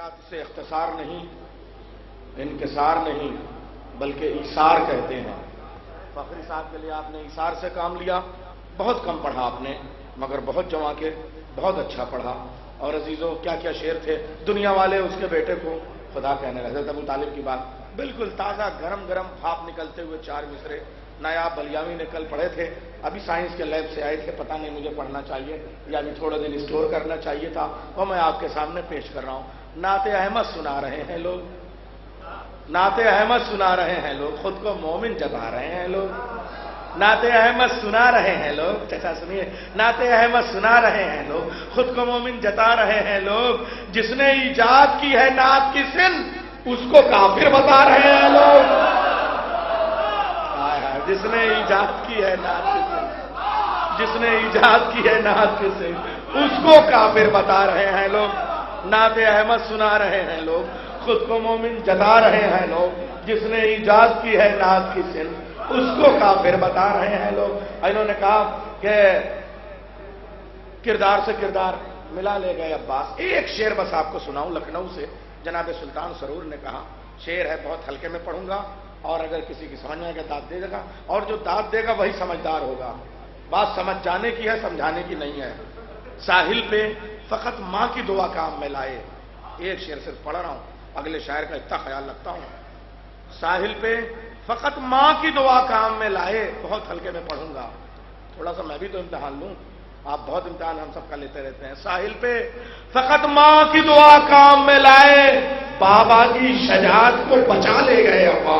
حضرات اسے اختصار نہیں، انکسار نہیں بلکہ ایثار کہتے ہیں۔ فخری صاحب کے لیے آپ نے ایثار سے کام لیا، بہت کم پڑھا آپ نے مگر بہت جما کے بہت اچھا پڑھا۔ اور عزیزوں کیا کیا شعر تھے، دنیا والے اس کے بیٹے کو خدا کہنے لگے۔ حضرت ابو طالب کی بات بالکل تازہ گرم گرم بھاپ نکلتے ہوئے 4 مصرے نایاب بلیاوی نے کل پڑھے تھے، ابھی سائنس کے لیب سے آئے تھے، پتہ نہیں مجھے پڑھنا چاہیے یا ابھی تھوڑا دن اسٹور کرنا چاہیے تھا، وہ میں آپ کے سامنے پیش کر رہا ہوں۔ نعت احمد سنا رہے ہیں لوگ، نعت احمد سنا رہے ہیں لوگ، خود کو مومن جتا رہے ہیں لوگ، نعت احمد سنا رہے ہیں لوگ، چچا سنیے، نعت احمد سنا رہے ہیں لوگ، خود کو مومن جتا رہے ہیں لوگ، جس نے ایجاد کی ہے نعت کی سن اس کو کافر بتا رہے ہیں لوگ، جس نے ایجاد کی ہے نعت کی سن، جس نے ایجاد کی ہے نعت کی سن اس کو کافر بتا رہے ہیں لوگ، نعت احمد سنا رہے ہیں لوگ، خود کو مومن جتا رہے ہیں لوگ، جس نے ایجاد کی ہے نعت کی سن اس کو کافر بتا رہے ہیں لوگ۔ انہوں نے کہا کہ کردار سے کردار ملا لے گئے عباس۔ ایک شعر بس آپ کو سناؤں لکھنؤ سے، جناب سلطان سرور نے کہا، شعر ہے بہت ہلکے میں پڑھوں گا اور اگر کسی کی سمجھ میں آئے گا داد دے گا، اور جو داد دے گا وہی سمجھدار ہوگا، بات سمجھ جانے کی ہے سمجھانے کی نہیں ہے۔ ساحل پہ فقط ماں کی دعا کام میں لائے، ایک شعر صرف پڑھ رہا ہوں، اگلے شاعر کا اتنا خیال رکھتا ہوں۔ ساحل پہ فقط ماں کی دعا کام میں لائے، بہت ہلکے میں پڑھوں گا، تھوڑا سا میں بھی تو امتحان لوں، آپ بہت امتحان ہم سب کا لیتے رہتے ہیں۔ ساحل پہ فقط ماں کی دعا کام میں لائے، بابا کی شجاعت کو بچا لے گئے ابا،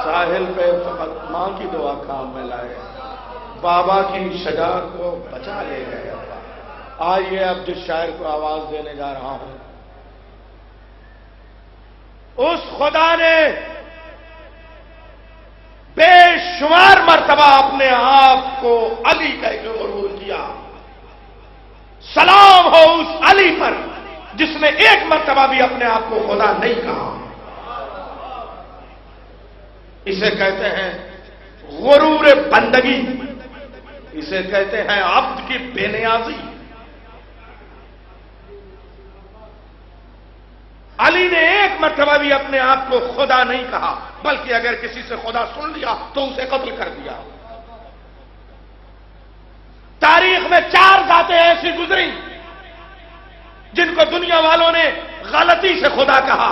ساحل پہ فقط ماں کی دعا کام میں لائے، بابا کی شجاعت کو بچا لے گئے ابا۔ آئیے اب جس شاعر کو آواز دینے جا رہا ہوں، اس خدا نے بے شمار مرتبہ اپنے آپ کو علی کہہ کے غرور کیا، سلام ہو اس علی پر جس نے ایک مرتبہ بھی اپنے آپ کو خدا نہیں کہا۔ اسے کہتے ہیں غرور بندگی، اسے کہتے ہیں عبد کی بے نیازی۔ علی نے ایک مرتبہ بھی اپنے آپ کو خدا نہیں کہا، بلکہ اگر کسی سے خدا سن لیا تو اسے قتل کر دیا۔ تاریخ میں 4 ذاتیں ایسی گزری جن کو دنیا والوں نے غلطی سے خدا کہا،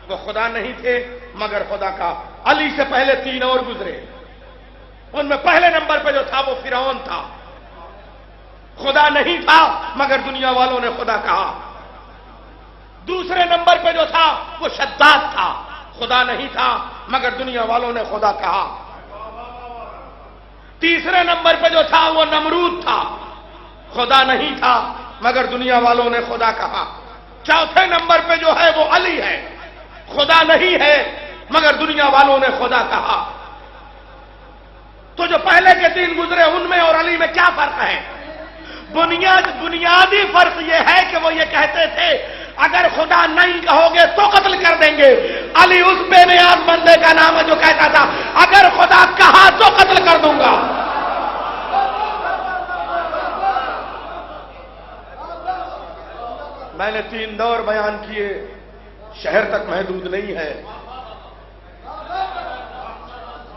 وہ خدا نہیں تھے مگر خدا کہا۔ علی سے پہلے 3 اور گزرے، ان میں پہلے نمبر پہ جو تھا وہ فرعون تھا، خدا نہیں تھا مگر دنیا والوں نے خدا کہا۔ دوسرے نمبر پہ جو تھا وہ شداد تھا، خدا نہیں تھا مگر دنیا والوں نے خدا کہا۔ تیسرے نمبر پہ جو تھا وہ نمرود تھا، خدا نہیں تھا مگر دنیا والوں نے خدا کہا۔ چوتھے نمبر پہ جو ہے وہ علی ہے، خدا نہیں ہے مگر دنیا والوں نے خدا کہا۔ تو جو پہلے کے 3 گزرے ان میں اور علی میں کیا فرق ہے؟ بنیادی فرق یہ ہے کہ وہ یہ کہتے تھے اگر خدا نہیں کہو گے تو قتل کر دیں گے۔ علی اس بے نیاز بندے کا نام ہے جو کہتا تھا اگر خدا کہا تو قتل کر دوں گا۔ میں نے 3 دور بیان کیے، شہر تک محدود نہیں ہے،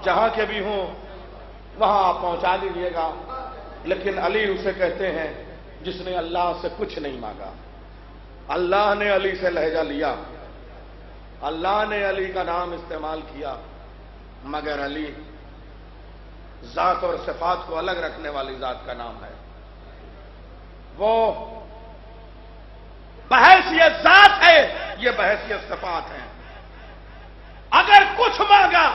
جہاں کے بھی ہوں وہاں آپ پہنچا دیجیے گا۔ لیکن علی اسے کہتے ہیں جس نے اللہ سے کچھ نہیں مانگا۔ اللہ نے علی سے لہجہ لیا، اللہ نے علی کا نام استعمال کیا، مگر علی ذات اور صفات کو الگ رکھنے والی ذات کا نام ہے۔ وہ بحیثیت ذات ہے، یہ بحیثیت صفات ہے۔ اگر کچھ مانگا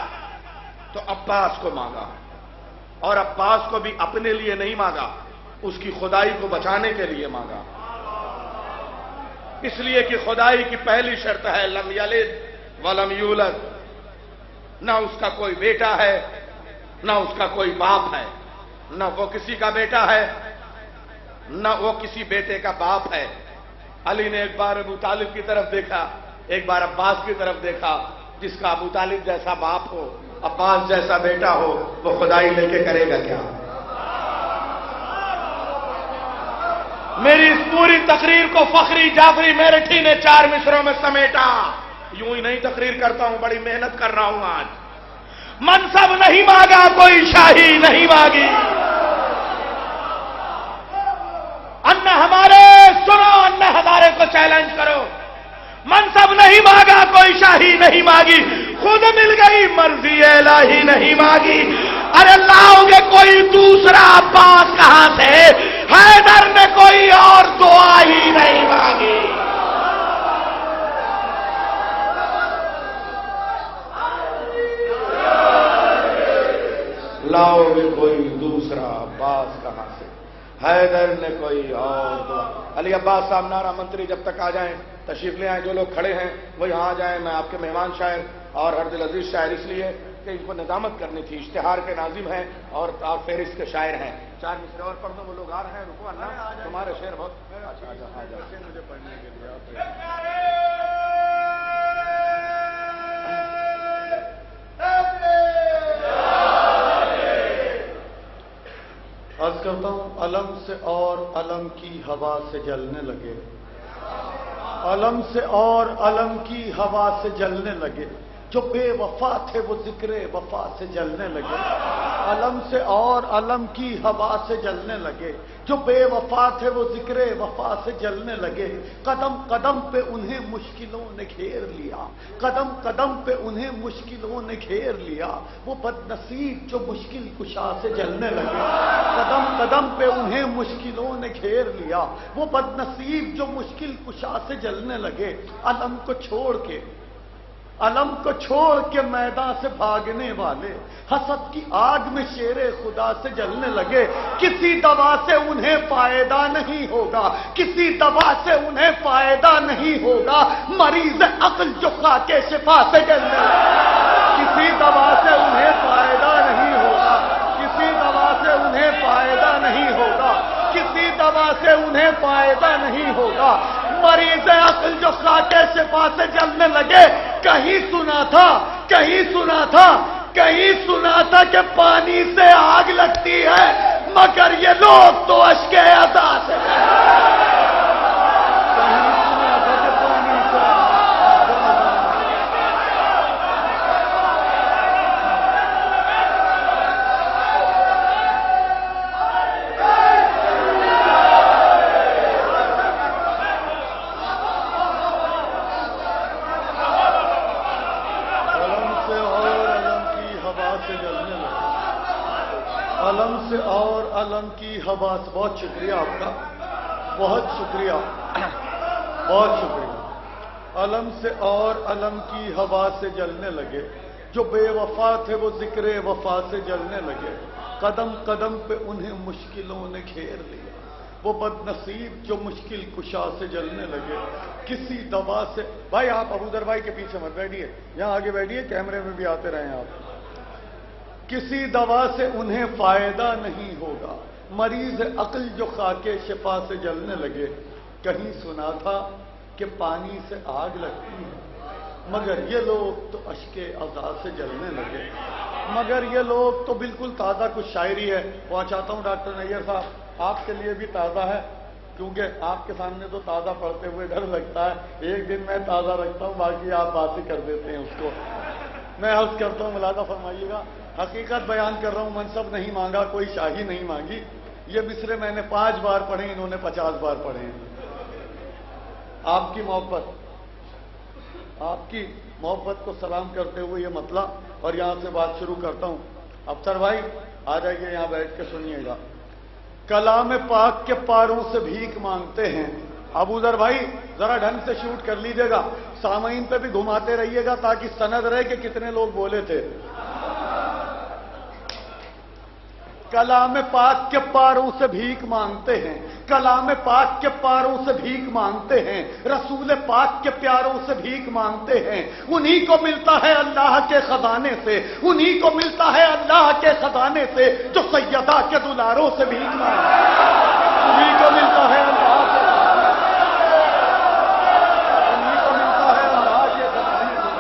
تو عباس کو مانگا، اور عباس کو بھی اپنے لیے نہیں مانگا، اس کی خدائی کو بچانے کے لیے مانگا، اس لیے کہ خدائی کی پہلی شرط ہے لم یلد ولم یولد، نہ اس کا کوئی بیٹا ہے نہ اس کا کوئی باپ ہے، نہ وہ کسی کا بیٹا ہے نہ وہ کسی بیٹے کا باپ ہے۔ علی نے ایک بار ابو طالب کی طرف دیکھا، ایک بار عباس کی طرف دیکھا، جس کا ابو طالب جیسا باپ ہو، عباس جیسا بیٹا ہو، وہ خدائی لے کے کرے گا کیا؟ میری اس پوری تقریر کو فخری جعفری میرٹھی نے 4 مصروں میں سمیٹا. یوں ہی نہیں تقریر کرتا ہوں، بڑی محنت کر رہا ہوں. آج منصب نہیں مانگا، کوئی شاہی نہیں مانگی. انا ہمارے سنو، انا ہمارے کو چیلنج کرو. منصب نہیں مانگا، کوئی شاہی نہیں مانگی، خود مل گئی مرضی الہی نہیں مانگی. ارے لاؤ گے کوئی دوسرا عباس کہاں سے؟ حیدر نے کوئی اور دعا ہی نہیں مانگی. لاؤ گے کوئی دوسرا عباس کہاں سے؟ حیدر نے کوئی اور دعا. علی عباس صاحب نعرہ منتری جب تک آ جائیں تشریف لے آئیں. جو لوگ کھڑے ہیں وہ یہاں آ جائیں. میں آپ کے مہمان شاعر اور ہر دل عزیز شاعر اس لیے کہ ان کو نظامت کرنی تھی. اشتہار کے ناظم ہیں اور فہرست کے شاعر ہیں. 4 مصرے اور پڑھ دو. وہ لوگ آ رہے ہیں. رکو اللہ، تمہارے شعر بہت مجھے پڑھنے کے لیے. عرض کرتا ہوں، علم سے اور علم کی ہوا سے جلنے لگے. علم سے اور علم کی ہوا سے جلنے لگے. جو بے وفا تھے وہ ذکر وفا سے جلنے لگے. علم سے اور علم کی ہوا سے جلنے لگے. جو بے وفا تھے وہ ذکر وفا سے جلنے لگے. قدم قدم پہ انہیں مشکلوں نے گھیر لیا. قدم قدم پہ انہیں مشکلوں نے گھیر لیا. وہ بد نصیب جو مشکل کشا سے جلنے لگے. قدم قدم پہ انہیں مشکلوں نے گھیر لیا. وہ بد نصیب جو مشکل کشا سے جلنے لگے. علم کو چھوڑ کے میدان سے بھاگنے والے حسد کی آگ میں شیر خدا سے جلنے لگے. کسی دوا سے انہیں فائدہ نہیں ہوگا. کسی دوا سے انہیں فائدہ نہیں ہوگا. مریض عقل جو خاکے شفا سے جلنے لگے. کسی دوا سے انہیں فائدہ نہیں ہوگا. کسی دوا سے انہیں فائدہ نہیں ہوگا. کسی دوا سے انہیں فائدہ نہیں ہوگا. مریض عقل جو خاکے شفا سے جلنے لگے. کہیں سنا تھا کہ پانی سے آگ لگتی ہے، مگر یہ لوگ تو اشک عطا سے. علم سے اور علم کی ہوا سے. بہت شکریہ آپ کا، بہت شکریہ، بہت شکریہ. علم سے اور علم کی ہوا سے جلنے لگے. جو بے وفا تھے وہ ذکر وفا سے جلنے لگے. قدم قدم پہ انہیں مشکلوں نے گھیر لیا. وہ بد نصیب جو مشکل کشا سے جلنے لگے. کسی دوا سے. بھائی آپ ابو ذر بھائی کے پیچھے مت بیٹھیے، یہاں آگے بیٹھیے، کیمرے میں بھی آتے رہیں آپ. کسی دوا سے انہیں فائدہ نہیں ہوگا. مریض عقل جو خاکے شفا سے جلنے لگے. کہیں سنا تھا کہ پانی سے آگ لگتی ہے، مگر یہ لوگ تو اشک عزا سے جلنے لگے. مگر یہ لوگ تو بالکل تازہ کچھ شاعری ہے. وہ چاہتا ہوں ڈاکٹر نیئر صاحب آپ کے لیے بھی تازہ ہے، کیونکہ آپ کے سامنے تو تازہ پڑھتے ہوئے ڈر لگتا ہے. ایک دن میں تازہ رکھتا ہوں، باقی آپ بات ہی کر دیتے ہیں اس کو. میں عرض کرتا ہوں، ملاحظہ فرمائیے گا. حقیقت بیان کر رہا ہوں. منصب نہیں مانگا، کوئی شاہی نہیں مانگی. یہ مصرے میں نے 5 بار پڑھے، انہوں نے 50 بار پڑھے ہیں. آپ کی محبت کو سلام کرتے ہوئے یہ مطلب، اور یہاں سے بات شروع کرتا ہوں. افسر بھائی آ جائیے، یہاں بیٹھ کے سنیے گا. کلام پاک کے پاروں سے بھیک مانگتے ہیں. ابو ذر بھائی ذرا ڈھنگ سے شوٹ کر لیجیے گا، سامعین پہ بھی گھماتے رہیے گا تاکہ سند رہے کہ کتنے لوگ بولے تھے. کلام پاک کے پاروں سے بھیک مانگتے ہیں. کلام پاک کے پاروں سے بھیک مانگتے ہیں. رسول پاک کے پیاروں سے بھیک مانگتے ہیں. انہی کو ملتا ہے اللہ کے خزانے سے. انہی کو ملتا ہے اللہ کے خزانے سے جو سیدہ کے دلاروں سے بھیک مانگتے ہیں. انہی کو ملتا ہے اللہ کے خزانے سے. انہی کو ملتا ہے اللہ کے خزانے سے.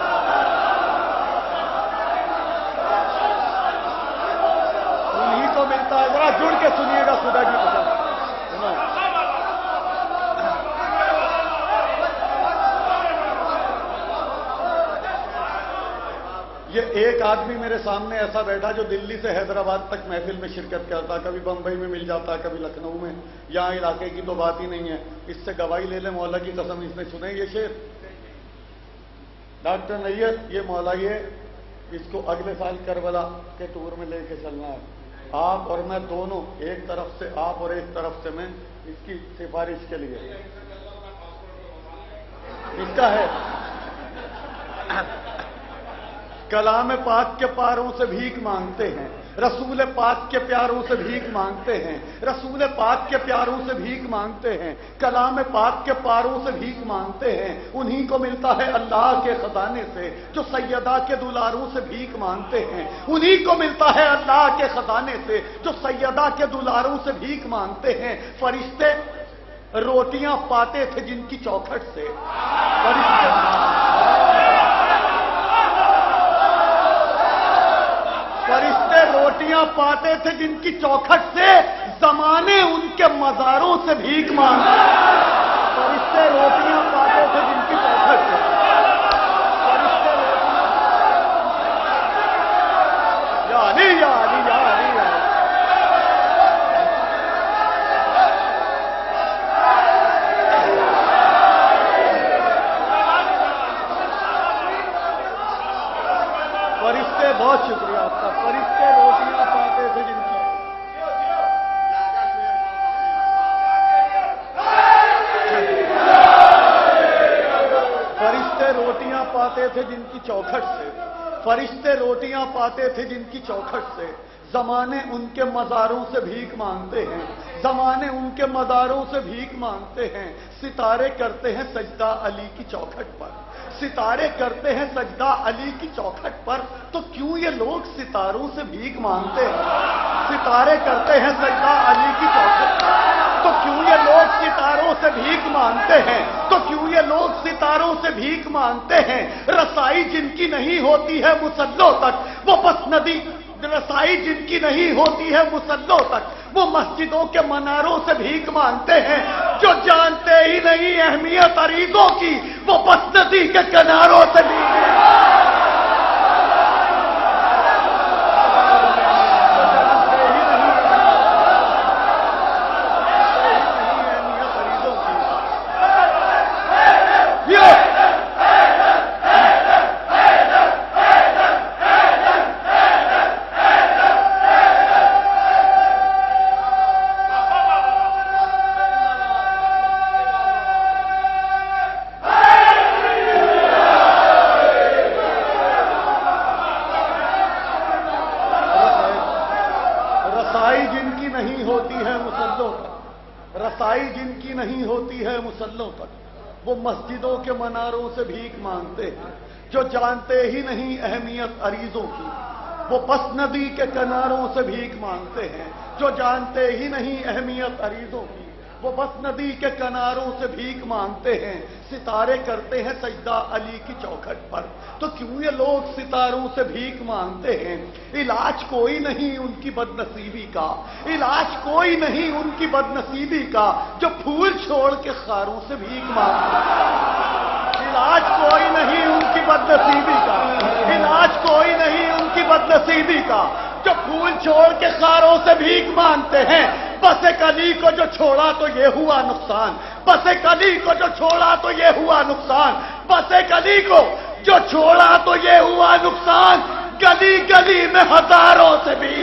انہی کو ملتا ہے. ذرا جڑ کے سنیے گا خدا کی قسم. ایک آدمی میرے سامنے ایسا بیٹھا جو دلی سے حیدرآباد تک محفل میں شرکت کرتا، کبھی بمبئی میں مل جاتا، کبھی لکھنؤ میں، یہاں علاقے کی تو بات ہی نہیں ہے. اس سے گواہی لے لے مولا کی قسم، اس نے سنے یہ شعر؟ ڈاکٹر نیت، یہ مولا یہ اس کو اگلے سال کربلا کے ٹور میں لے کے چلنا ہے. آپ اور میں دونوں، ایک طرف سے آپ اور ایک طرف سے میں، اس کی سفارش کے لیے. اس کا ہے کلام پاک کے پاروں سے بھیک مانگتے ہیں، رسول پاک کے پیاروں سے بھیک مانگتے ہیں، رسول پاک کے پیاروں سے بھیک مانگتے ہیں، کلام پاک کے پاروں سے بھیک مانگتے ہیں. انہی کو ملتا ہے اللہ کے خزانے سے جو سیدہ کے دلاروں سے بھیک مانگتے ہیں. انہی کو ملتا ہے اللہ کے خزانے سے جو سیدہ کے دلاروں سے بھیک مانگتے ہیں. فرشتے روٹیاں پاتے تھے جن کی چوکھٹ سے، فرشتے روٹیاں پاتے تھے جن کی چوکھٹ سے، زمانے ان کے مزاروں سے بھیک مانگتے. فرشتے روٹیاں پاتے تھے جن کی چوکھٹ سے، فرشتے روٹیاں. یا علی یا علی یا علی یا علی. فرشتے، بہت شکریہ آپ کا. فرشتے روٹیاں پاتے تھے جن کی، فرشتے روٹیاں پاتے تھے جن کی چوکھٹ سے، فرشتے روٹیاں پاتے تھے جن کی چوکھٹ سے. زمانے ان کے مزاروں سے بھیک مانگتے ہیں، زمانے ان کے مزاروں سے بھیک مانگتے ہیں. ستارے کرتے ہیں سجدہ علی کی چوکھٹ پر، ستارے کرتے ہیں سجدہ علی کی چوکھٹ پر. تو کیوں یہ لوگ ستاروں سے بھیک مانگتے ہیں؟ ستارے کرتے ہیں سجدہ علی کی چوکھٹ پر، تو کیوں یہ لوگ ستاروں سے بھیک مانگتے ہیں؟ تو کیوں یہ لوگ ستاروں سے بھیک مانگتے ہیں؟ رسائی جن کی نہیں ہوتی ہے مصلوں تک، وہ بس ندی، رسائی جن کی نہیں ہوتی ہے مصلوں تک، وہ مسجدوں کے مناروں سے بھیک مانگتے ہیں. جو جانتے ہی نہیں اہمیت عریضوں کی، وہ بس ندی کے کناروں سے بھیک رسائی جن کی نہیں ہوتی ہے مصلوں تک، وہ مسجدوں کے مناروں سے بھیک مانگتے ہیں. جو جانتے ہی نہیں اہمیت عریضوں کی، وہ بس ندی کے کناروں سے بھیک مانگتے ہیں. جو جانتے ہی نہیں اہمیت عریضوں کی، وہ بس ندی کے کناروں سے بھیک مانگتے ہیں. ستارے کرتے ہیں سجدہ علی کی چوکھٹ پر، تو کیوں یہ لوگ ستاروں سے بھیک مانگتے ہیں؟ علاج کوئی نہیں ان کی بد نصیبی کا، علاج کوئی نہیں ان کی بد نصیبی کا، جو پھول چھوڑ کے خاروں سے بھیک مانگتے ہیں. علاج کوئی نہیں ان کی بد نصیبی کا، علاج کوئی نہیں ان کی بد نصیبی کا، جو پھول چھوڑ کے خاروں سے بھیک مانگتے ہیں. بس ایک علی کو جو چھوڑا تو یہ ہوا نقصان، بس ایک علی کو جو چھوڑا تو یہ ہوا نقصان، بس ایک علی کو جو چھوڑا تو یہ ہوا نقصان. گلی گلی میں ہزاروں سے بھی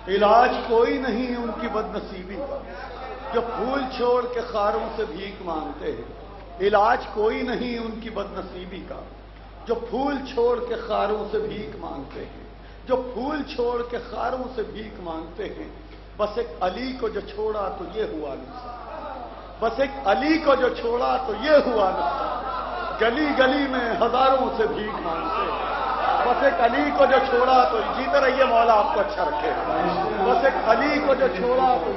علاج کوئی نہیں ان کی بدنصیبی کا جو پھول چھوڑ کے خاروں سے بھیک مانگتے ہیں، علاج کوئی نہیں ان کی بدنصیبی کا جو پھول چھوڑ کے خاروں سے بھیک مانگتے ہیں، جو پھول چھوڑ کے خاروں سے بھیک مانگتے ہیں۔ بس ایک علی کو جو چھوڑا تو یہ ہوا نقصان، بس ایک علی کو جو چھوڑا تو یہ ہوا نقصان، گلی گلی میں ہزاروں سے بھیک مانگتے ہیں۔ بس ایک علی کو جو چھوڑا تو جیتے رہیے، مولا آپ کو اچھا رکھے۔ بس ایک علی کو جو چھوڑا تو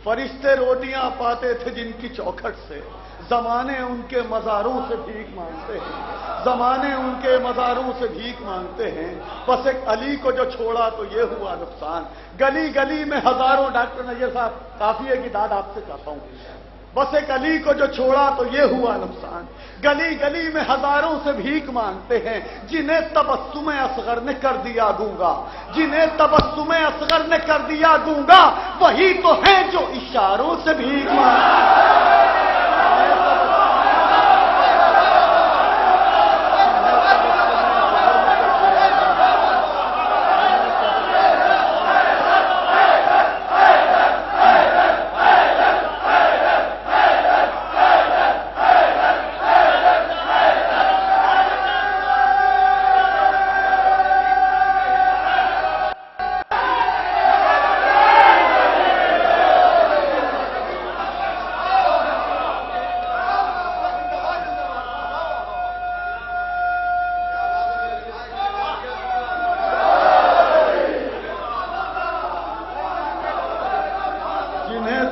فرشتے روٹیاں پاتے تھے جن کی چوکھٹ سے، زمانے ان کے مزاروں سے بھیک مانگتے ہیں، زمانے ان کے مزاروں سے بھیک مانگتے ہیں۔ بس ایک علی کو جو چھوڑا تو یہ ہوا نقصان، گلی گلی میں ہزاروں۔ ڈاکٹر نیر صاحب کافی ہے کہ داد آپ سے چاہتا ہوں، بس ایک علی کو جو چھوڑا تو یہ ہوا نقصان، گلی گلی میں ہزاروں سے بھیک مانگتے ہیں، جنہیں تبسم اصغر نے کر دیا گونگا، جنہیں تبسم اصغر نے کر دیا گونگا، وہی تو ہیں جو اشاروں سے بھیک مانگتے ہیں۔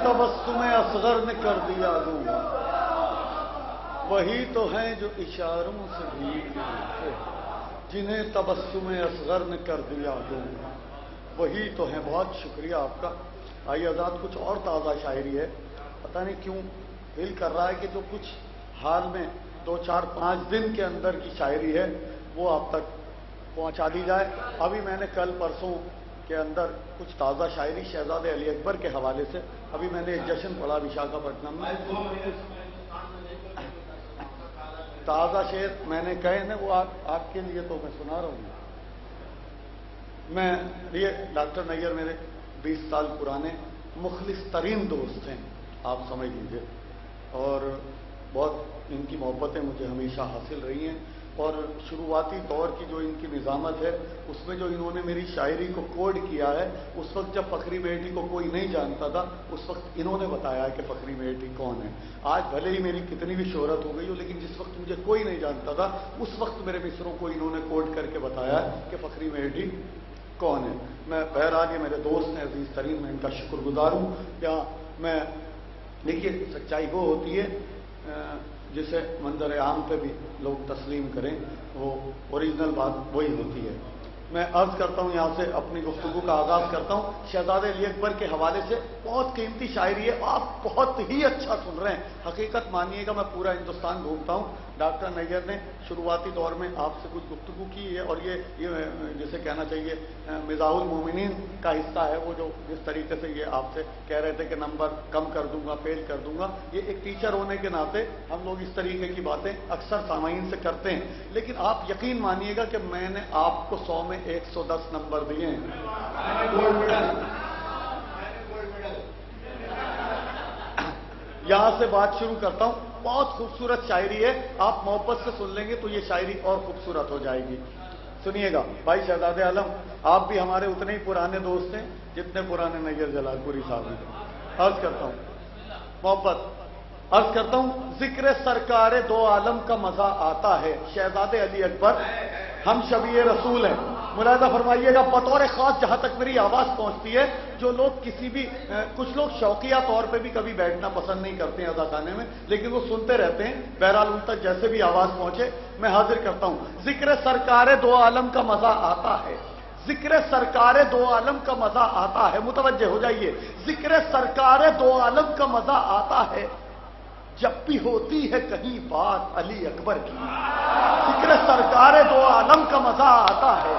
تبسم اصغر نے کر دیا گونگا، وہی تو ہیں جو اشاروں سے بھیک مانگتے ہیں، جنہیں تبسم اصغر نے کر دیا گونگا، وہی تو ہیں۔ بہت شکریہ آپ کا۔ آئیے آزاد، کچھ اور تازہ شاعری ہے، پتہ نہیں کیوں دل کر رہا ہے کہ جو کچھ حال میں 2 4 5 دن کے اندر کی شاعری ہے وہ آپ تک پہنچا دی جائے۔ ابھی میں نے کل پرسوں کے اندر کچھ تازہ شاعری شہزادے علی اکبر کے حوالے سے، ابھی میں نے ایک جشن پڑھا وشاکھاپٹنم میں، تازہ شعر میں نے کہے نا وہ آپ کے لیے تو میں سنا رہا ہوں۔ میں یہ ڈاکٹر نیر میرے 20 سال پرانے مخلص ترین دوست ہیں، آپ سمجھ لیجیے، اور بہت ان کی محبتیں مجھے ہمیشہ حاصل رہی ہیں، اور شروعاتی دور کی جو ان کی نظامت ہے اس میں جو انہوں نے میری شاعری کو کوڈ کیا ہے، اس وقت جب فخری مہٹی کو کوئی نہیں جانتا تھا اس وقت انہوں نے بتایا کہ فخری مہٹی کون ہے۔ آج بھلے ہی میری کتنی بھی شہرت ہو گئی ہو، لیکن جس وقت مجھے کوئی نہیں جانتا تھا اس وقت میرے مصروں کو انہوں نے کوڈ کر کے بتایا کہ فخری مہٹی کون ہے۔ میں بہرحال یہ میرے دوست ہیں عزیز ترین، میں ان کا شکر گزار ہوں۔ یا میں دیکھیے سچائی وہ ہوتی ہے جسے منظر عام پہ بھی لوگ تسلیم کریں، وہ اوریجنل بات وہی ہوتی ہے۔ میں عرض کرتا ہوں، یہاں سے اپنی گفتگو کا آغاز کرتا ہوں شہزادے علی اکبر کے حوالے سے۔ بہت قیمتی شاعری ہے، آپ بہت ہی اچھا سن رہے ہیں، حقیقت مانیے گا میں پورا ہندوستان گھومتا ہوں۔ ڈاکٹر نیر نے شروعاتی دور میں آپ سے کچھ گفتگو کی ہے، اور یہ جسے کہنا چاہیے مزاح المومنین کا حصہ ہے، وہ جو جس طریقے سے یہ آپ سے کہہ رہے تھے کہ نمبر کم کر دوں گا، فیل کر دوں گا، یہ ایک ٹیچر ہونے کے ناطے ہم لوگ اس طریقے کی باتیں اکثر سامعین سے کرتے ہیں، لیکن آپ یقین مانیے گا کہ میں نے آپ کو 100 میں 110 نمبر دیے ہیں۔ یہاں سے بات شروع کرتا ہوں۔ بہت خوبصورت شاعری ہے، آپ محبت سے سن لیں گے تو یہ شاعری اور خوبصورت ہو جائے گی۔ سنیے گا بھائی شہزادے عالم، آپ بھی ہمارے اتنے ہی پرانے دوست ہیں جتنے پرانے نیر جلال پوری صاحب ہیں۔ عرض کرتا ہوں محبت، عرض کرتا ہوں ذکر سرکار دو عالم کا مزہ آتا ہے، شہزادے علی اکبر ہم شبیہ رسول ہیں۔ ملاحظہ فرمائیے گا بطور خاص جہاں تک میری آواز پہنچتی ہے، جو لوگ کسی بھی کچھ لوگ شوقیہ طور پہ بھی کبھی بیٹھنا پسند نہیں کرتے ہیں اذا خانے میں، لیکن وہ سنتے رہتے ہیں، بہرحال ان تک جیسے بھی آواز پہنچے میں حاضر کرتا ہوں۔ ذکر سرکار دو عالم کا مزہ آتا ہے، ذکر سرکار دو عالم کا مزہ آتا ہے، متوجہ ہو جائیے، ذکر سرکار دو عالم کا مزہ آتا ہے جب بھی ہوتی ہے کہیں بات علی اکبر کی۔ ذکر سرکار دو عالم کا مزہ آتا ہے،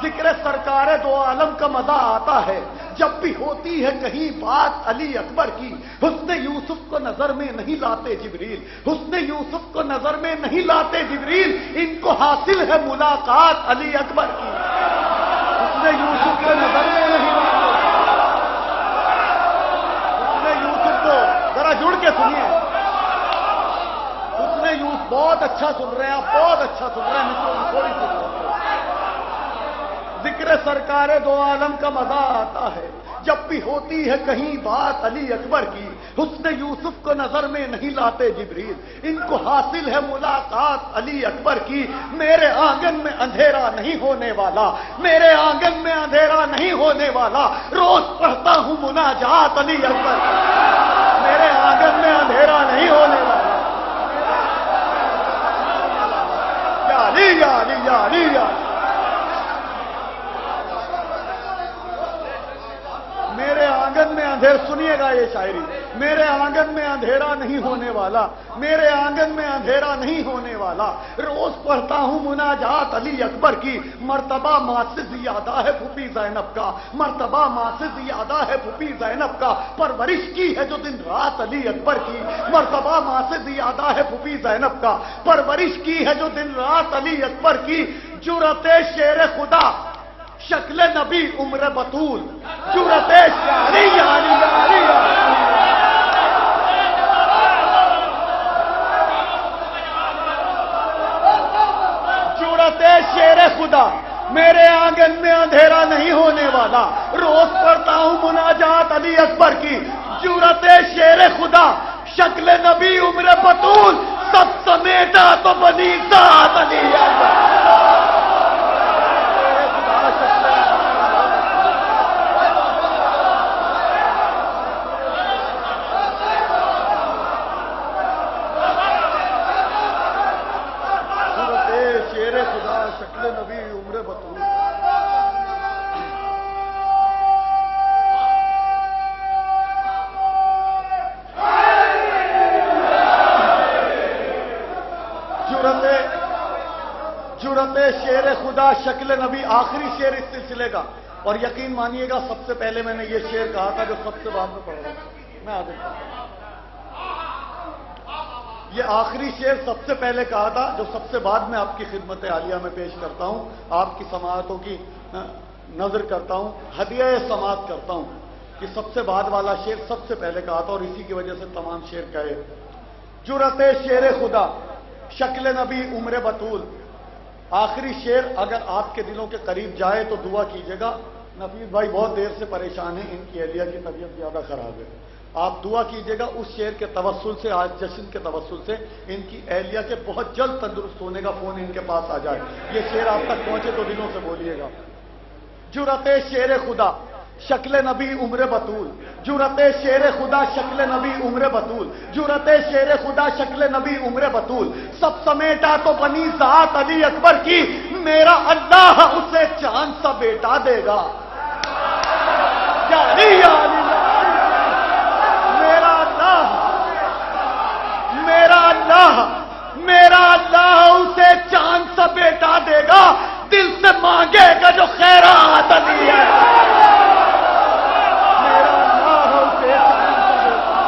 ذکر سرکار دو عالم کا مزہ آتا ہے جب بھی ہوتی ہے کہیں بات علی اکبر کی۔ حسن یوسف کو نظر میں نہیں لاتے جبریل، حسن یوسف کو نظر میں نہیں لاتے جبریل، ان کو حاصل ہے ملاقات علی اکبر کی۔ حسن یوسف بہت اچھا سن رہے ہیں آپ، بہت اچھا سن رہے ہیں، تھوڑی سی ذکر سرکار دو عالم کا مزہ آتا ہے جب بھی ہوتی ہے کہیں بات علی اکبر کی، حسن یوسف کو نظر میں نہیں لاتے جبریل، ان کو حاصل ہے ملاقات علی اکبر کی، میرے آنگن میں اندھیرا نہیں ہونے والا، میرے آنگن میں اندھیرا نہیں ہونے والا، روز پڑھتا ہوں مناجات علی اکبر کی، میرے آنگن میں اندھیرا نہیں ہونے والا، یا علی یا علی یا علی یا علی۔ میرے آنگن میں اندھیر، سنیے گا یہ شاعری، میرے آنگن میں اندھیرا نہیں ہونے والا، میرے آنگن میں اندھیرا نہیں ہونے والا، روز پڑھتا ہوں مناجات علی اکبر کی، مرتبہ ماں سے زیادہ ہے پھوپھی زینب کا، مرتبہ ماں سے زیادہ ہے پھوپھی زینب کا، پرورش کی ہے جو دن رات علی اکبر کی، مرتبہ ماں سے زیادہ ہے پھوپھی زینب کا، پرورش کی ہے جو دن رات علی اکبر کی، جرأت شیر خدا شکل نبی عمر بطول، جرأت علی علی علی جرأت شیر خدا، میرے آنگن میں اندھیرا نہیں ہونے والا، روز پڑھتا ہوں مناجات علی اکبر کی، جرأت شیر خدا شکل نبی عمر بطول، سب سمیٹا تو بنی ذات علی اکبر۔ شکل نبی عمر بطول، جرأت شیر خدا شکل نبی، آخری شیر اس سلسلے کا، اور یقین مانیے گا سب سے پہلے میں نے یہ شعر کہا تھا جو سب سے بعد میں پڑھ رہا ہوں، میں آگے یہ آخری شعر سب سے پہلے کہا تھا جو سب سے بعد میں آپ کی خدمت عالیہ میں پیش کرتا ہوں، آپ کی سماعتوں کی نظر کرتا ہوں، ہدیہ سماعت کرتا ہوں کہ سب سے بعد والا شعر سب سے پہلے کہا تھا اور اسی کی وجہ سے تمام شعر کہے۔ جرأت شیر خدا شکل نبی عمر بطول، آخری شعر اگر آپ کے دلوں کے قریب جائے تو دعا کیجیے گا، نفیس بھائی بہت دیر سے پریشان ہیں، ان کی اہلیہ کی طبیعت زیادہ خراب ہے، آپ دعا کیجیے گا اس شعر کے توسل سے، آج جشن کے توسل سے ان کی اہلیہ کے بہت جلد تندرست ہونے کا فون ان کے پاس آ جائے، یہ شعر آپ تک پہنچے تو دلوں سے بولیے گا۔ جرأت شیر خدا شکل نبی عمر بطول، جرأت شیر خدا شکل نبی عمر بطول، جرأت شیر خدا شکل نبی عمر بطول، سب سمیٹا تو بنی ذات علی اکبر کی، میرا اللہ اسے چاند سا بیٹا دے گا، یا علی یا علی، میرا اللہ اسے چاند سا بیٹا دے گا، دل سے مانگے گا جو خیرات علی ہے، میرا اللہ اسے چاند سا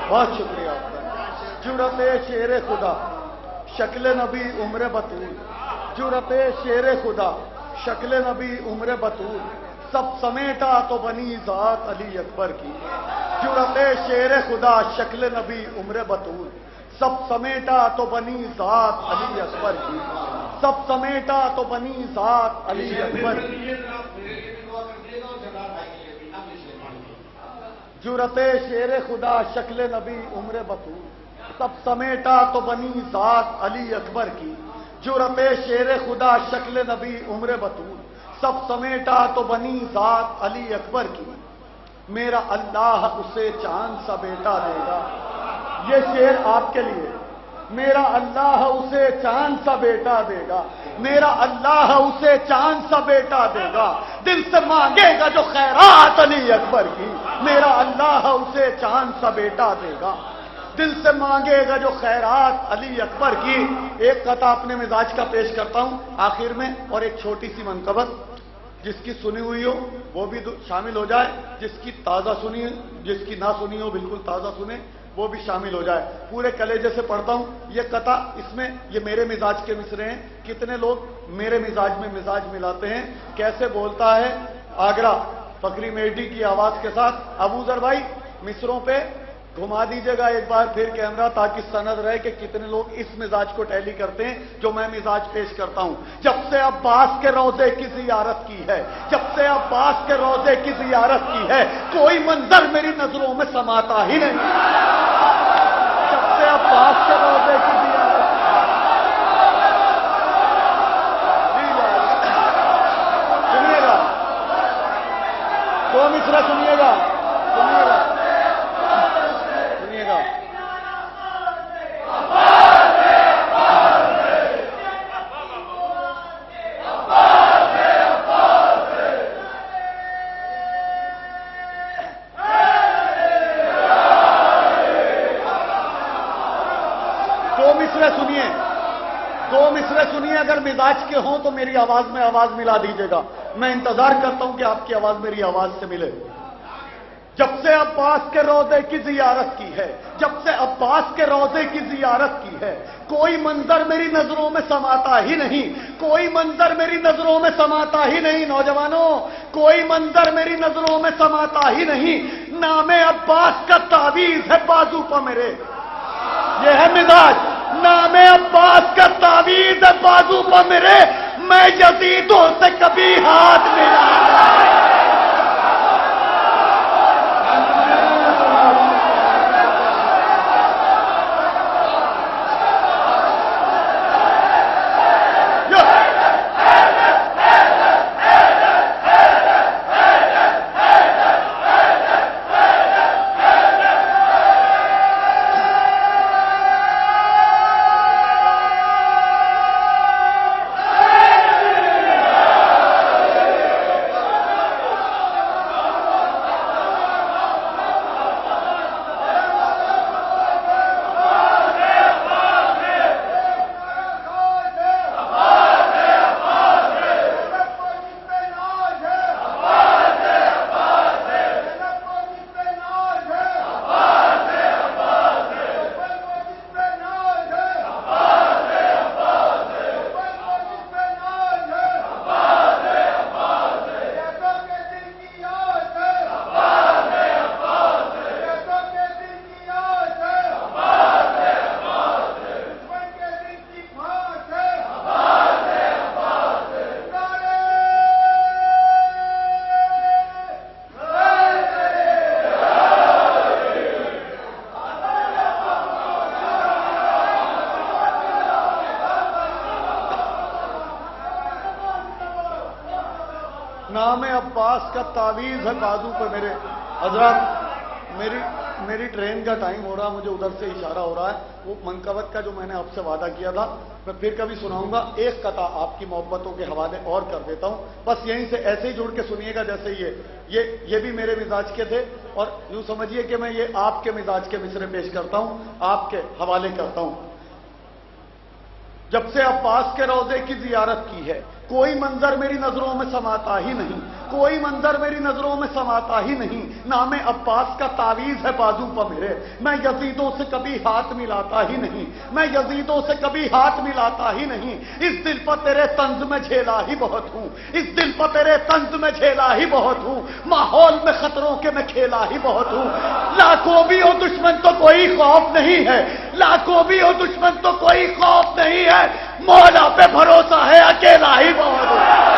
بہت شکریہ آپ کا۔ جرأت شیر خدا شکل نبی عمر بطول، جرأت شیر خدا شکل نبی عمر بطول، سب سمیٹا تو بنی ذات علی اکبر کی، جرأت شیر خدا شکل نبی عمر بطول، سب سمیٹا تو بنی ذات علی اکبر کی، سب سمیٹا تو بنی ذات علی اکبر کی، جرأت شیر خدا شکل نبی عمر بطول، سب سمیٹا تو بنی ذات علی اکبر کی، جرأت شیر خدا شکل نبی عمر بطول، سب سمیٹا تو بنی ذات علی اکبر کی، میرا اللہ اسے چاند سا بیٹا دے گا۔ یہ شعر آپ کے لیے میرا اللہ اسے چاند سا بیٹا دے گا، میرا اللہ اسے چاند سا بیٹا دے گا، دل سے مانگے گا جو خیرات علی اکبر کی، میرا اللہ اسے چاند سا بیٹا دے گا، دل سے مانگے گا جو خیرات علی اکبر کی۔ ایک قطعہ اپنے مزاج کا پیش کرتا ہوں آخر میں، اور ایک چھوٹی سی منقبت جس کی سنی ہوئی ہو وہ بھی شامل ہو جائے، جس کی تازہ سنی، جس کی نہ سنی ہو بالکل تازہ سنے وہ بھی شامل ہو جائے۔ پورے کلیجے سے پڑھتا ہوں یہ قطعہ، اس میں یہ میرے مزاج کے مصرے ہیں۔ کتنے لوگ میرے مزاج میں مزاج ملاتے ہیں، کیسے بولتا ہے آگرہ فقری میڈی کی آواز کے ساتھ۔ ابو ذر بھائی مصروں پہ گھما دیجیے گا ایک بار پھر کیمرہ، تاکہ سند رہے کہ کتنے لوگ اس مزاج کو ٹیلی کرتے ہیں جو میں مزاج پیش کرتا ہوں۔ جب سے عباس کے روضے کی زیارت کی ہے، جب سے عباس کے روضے کی زیارت کی ہے، کوئی منظر میری نظروں میں سماتا ہی نہیں۔ جب سے عباس کے روضے کی زیارت سنیے گا، دو مصرع سنیے گا، سنیے گا، سنیے گا۔ دو مصرے سنیے، اگر مزاج کے ہوں تو میری آواز میں آواز ملا دیجیے گا، میں انتظار کرتا ہوں کہ آپ کی آواز میری آواز سے ملے۔ جب سے عباس کے روضے کی زیارت کی ہے، جب سے عباس کے روضے کی زیارت کی ہے، کوئی منظر میری نظروں میں سماتا ہی نہیں، کوئی منظر میری نظروں میں سماتا ہی نہیں۔ نوجوانوں، کوئی منظر میری نظروں میں سماتا ہی نہیں۔ نام عباس کا تعویذ ہے بازو پہ میرے، یہ ہے مزاج۔ نام عباس کا تعویذ ہے بازو پہ میرے، میں یزیدوں سے کبھی ہاتھ ملا۔ نام عباس کا تعویذ ہے بازو پہ میرے۔ حضرات میری ٹرین کا ٹائم ہو رہا، مجھے ادھر سے اشارہ ہو رہا ہے۔ وہ منقبت کا جو میں نے آپ سے وعدہ کیا تھا میں پھر کبھی سناؤں گا۔ ایک قطعہ آپ کی محبتوں کے حوالے اور کر دیتا ہوں، بس یہیں سے ایسے ہی جڑ کے سنیے گا جیسے یہ بھی میرے مزاج کے تھے، اور یوں سمجھیے کہ میں یہ آپ کے مزاج کے مصرے پیش کرتا ہوں، آپ کے حوالے کرتا ہوں۔ جب سے عباس کے روضے کی زیارت کی ہے، کوئی منظر میری نظروں میں سماتا ہی نہیں، کوئی منظر میری نظروں میں سماتا ہی نہیں۔ نام عباس کا تعویذ ہے بازو پہ میرے، میں یزیدوں سے کبھی ہاتھ ملاتا ہی نہیں، میں یزیدوں سے کبھی ہاتھ ملاتا ہی نہیں۔ اس دل پر تیرے طنز میں جھیلا ہی بہت ہوں، اس دل پر تیرے طنز میں جھیلا ہی بہت ہوں، ماحول میں خطروں کے میں کھیلا ہی بہت ہوں۔ لاکھوں بھی ہو دشمن تو کوئی خوف نہیں ہے، لاکھوں بھی ہو دشمن تو کوئی خوف نہیں ہے، مولا پہ بھروسہ ہے اکیلا ہی بہت ہوں۔